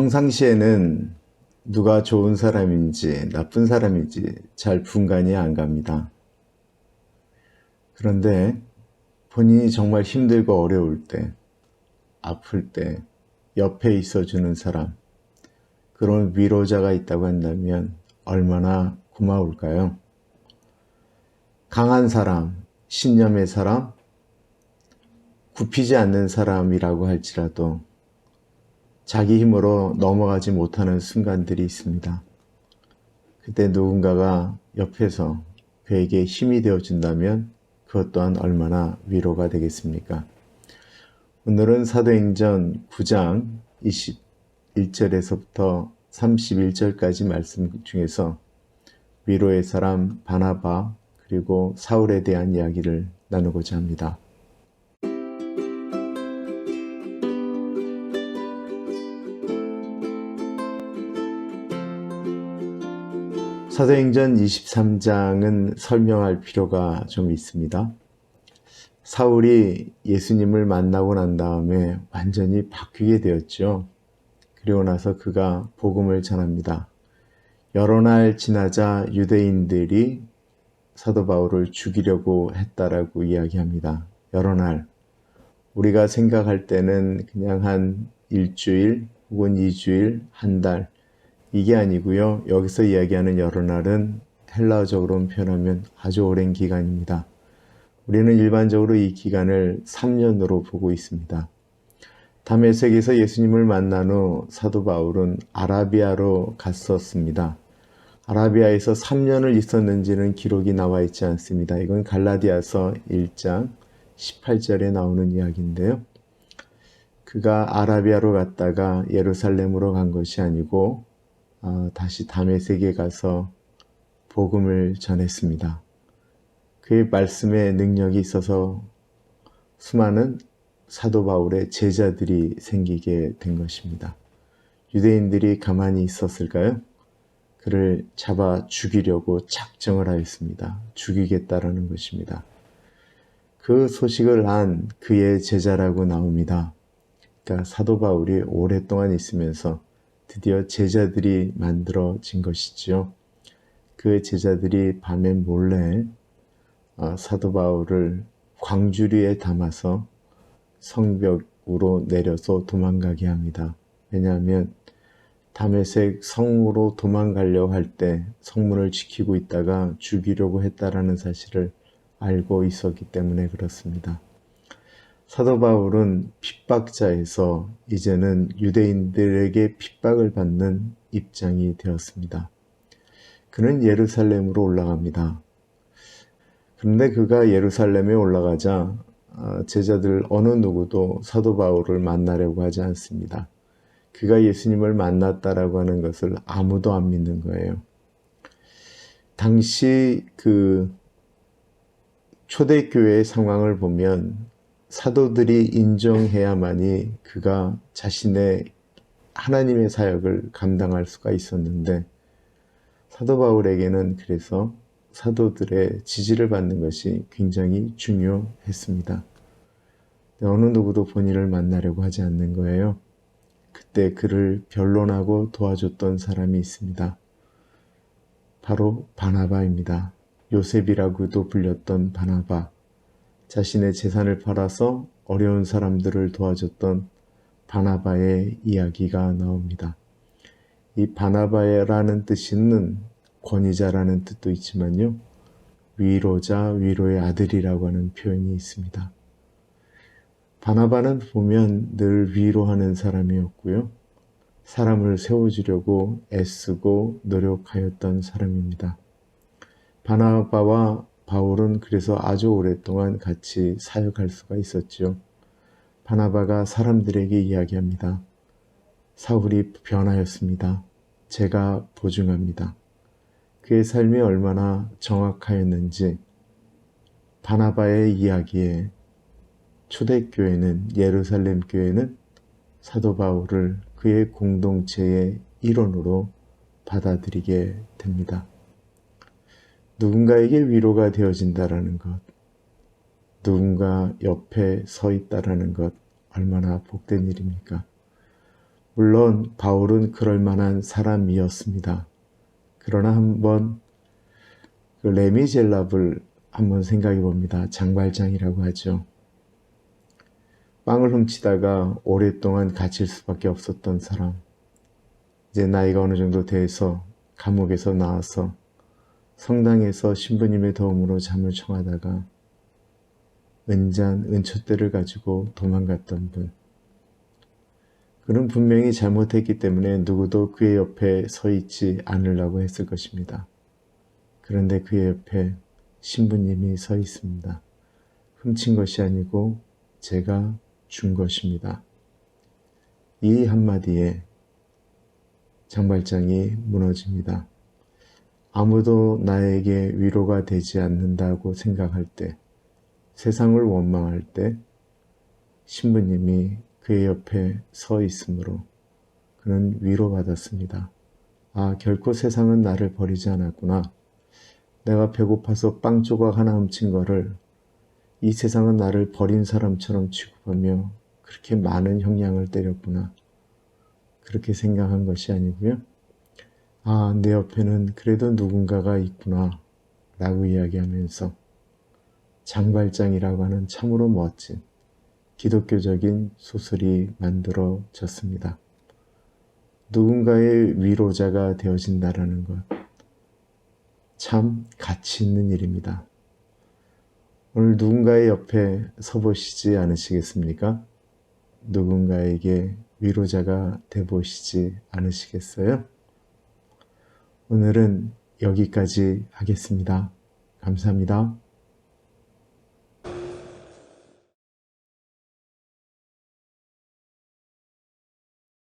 평상시에는 누가 좋은 사람인지 나쁜 사람인지 잘 분간이 안 갑니다. 그런데 본인이 정말 힘들고 어려울 때, 아플 때 옆에 있어주는 사람, 그런 위로자가 있다고 한다면 얼마나 고마울까요? 강한 사람, 신념의 사람, 굽히지 않는 사람이라고 할지라도 자기 힘으로 넘어가지 못하는 순간들이 있습니다. 그때 누군가가 옆에서 그에게 힘이 되어준다면 그것 또한 얼마나 위로가 되겠습니까? 오늘은 사도행전 9장 21절에서부터 31절까지 말씀 중에서 위로의 사람 바나바 그리고 사울에 대한 이야기를 나누고자 합니다. 사도행전 23장은 설명할 필요가 좀 있습니다. 사울이 예수님을 만나고 난 다음에 완전히 바뀌게 되었죠. 그리고 나서 그가 복음을 전합니다. 여러 날 지나자 유대인들이 사도 바울을 죽이려고 했다라고 이야기합니다. 여러 날. 우리가 생각할 때는 그냥 한 일주일 혹은 2주일, 한 달, 이게 아니고요. 여기서 이야기하는 여러 날은 헬라어적으로 표현하면 아주 오랜 기간입니다. 우리는 일반적으로 이 기간을 3년으로 보고 있습니다. 다메섹에서 예수님을 만난 후 사도 바울은 아라비아로 갔었습니다. 아라비아에서 3년을 있었는지는 기록이 나와 있지 않습니다. 이건 갈라디아서 1장 18절에 나오는 이야기인데요. 그가 아라비아로 갔다가 예루살렘으로 간 것이 아니고 다시 다메섹에 가서 복음을 전했습니다. 그의 말씀에 능력이 있어서 수많은 사도 바울의 제자들이 생기게 된 것입니다. 유대인들이 가만히 있었을까요? 그를 잡아 죽이려고 작정을 하였습니다. 죽이겠다라는 것입니다. 그 소식을 한 그의 제자라고 나옵니다. 그러니까 사도 바울이 오랫동안 있으면서 드디어 제자들이 만들어진 것이지요. 그 제자들이 밤에 몰래 사도 바울을 광주리에 담아서 성벽으로 내려서 도망가게 합니다. 왜냐하면 다메섹 성으로 도망가려고 할 때 성문을 지키고 있다가 죽이려고 했다라는 사실을 알고 있었기 때문에 그렇습니다. 사도 바울은 핍박자에서 이제는 유대인들에게 핍박을 받는 입장이 되었습니다. 그는 예루살렘으로 올라갑니다. 그런데 그가 예루살렘에 올라가자 제자들 어느 누구도 사도 바울을 만나려고 하지 않습니다. 그가 예수님을 만났다라고 하는 것을 아무도 안 믿는 거예요. 당시 그 초대교회의 상황을 보면 사도들이 인정해야만이 그가 자신의 하나님의 사역을 감당할 수가 있었는데 사도 바울에게는 그래서 사도들의 지지를 받는 것이 굉장히 중요했습니다. 어느 누구도 본인을 만나려고 하지 않는 거예요. 그때 그를 변론하고 도와줬던 사람이 있습니다. 바로 바나바입니다. 요셉이라고도 불렸던 바나바. 자신의 재산을 팔아서 어려운 사람들을 도와줬던 바나바의 이야기가 나옵니다. 이 바나바라는 뜻은 권위자라는 뜻도 있지만요. 위로자, 위로의 아들이라고 하는 표현이 있습니다. 바나바는 보면 늘 위로하는 사람이었고요. 사람을 세워주려고 애쓰고 노력하였던 사람입니다. 바나바와 바울은 그래서 아주 오랫동안 같이 사역할 수가 있었죠. 바나바가 사람들에게 이야기합니다. 사울이 변하였습니다. 제가 보증합니다. 그의 삶이 얼마나 정확하였는지 바나바의 이야기에 초대교회는 예루살렘 교회는 사도 바울을 그의 공동체의 일원으로 받아들이게 됩니다. 누군가에게 위로가 되어진다라는 것, 누군가 옆에 서 있다라는 것 얼마나 복된 일입니까? 물론 바울은 그럴 만한 사람이었습니다. 그러나 한번 그 레미젤랍을 한번 생각해 봅니다. 장발장이라고 하죠. 빵을 훔치다가 오랫동안 갇힐 수밖에 없었던 사람. 이제 나이가 어느 정도 돼서 감옥에서 나와서 성당에서 신부님의 도움으로 잠을 청하다가 은잔, 은촛대를 가지고 도망갔던 분. 그는 분명히 잘못했기 때문에 누구도 그의 옆에 서 있지 않으려고 했을 것입니다. 그런데 그의 옆에 신부님이 서 있습니다. 훔친 것이 아니고 제가 준 것입니다. 이 한마디에 장발장이 무너집니다. 아무도 나에게 위로가 되지 않는다고 생각할 때, 세상을 원망할 때 신부님이 그의 옆에 서 있으므로 그는 위로받았습니다. 아, 결코 세상은 나를 버리지 않았구나. 내가 배고파서 빵 조각 하나 훔친 거를 이 세상은 나를 버린 사람처럼 취급하며 그렇게 많은 형량을 때렸구나. 그렇게 생각한 것이 아니고요. 아, 내 옆에는 그래도 누군가가 있구나 라고 이야기하면서 장발장이라고 하는 참으로 멋진 기독교적인 소설이 만들어졌습니다. 누군가의 위로자가 되어진다라는 것, 참 가치 있는 일입니다. 오늘 누군가의 옆에 서보시지 않으시겠습니까? 누군가에게 위로자가 되보시지 않으시겠어요? 오늘은 여기까지 하겠습니다. 감사합니다.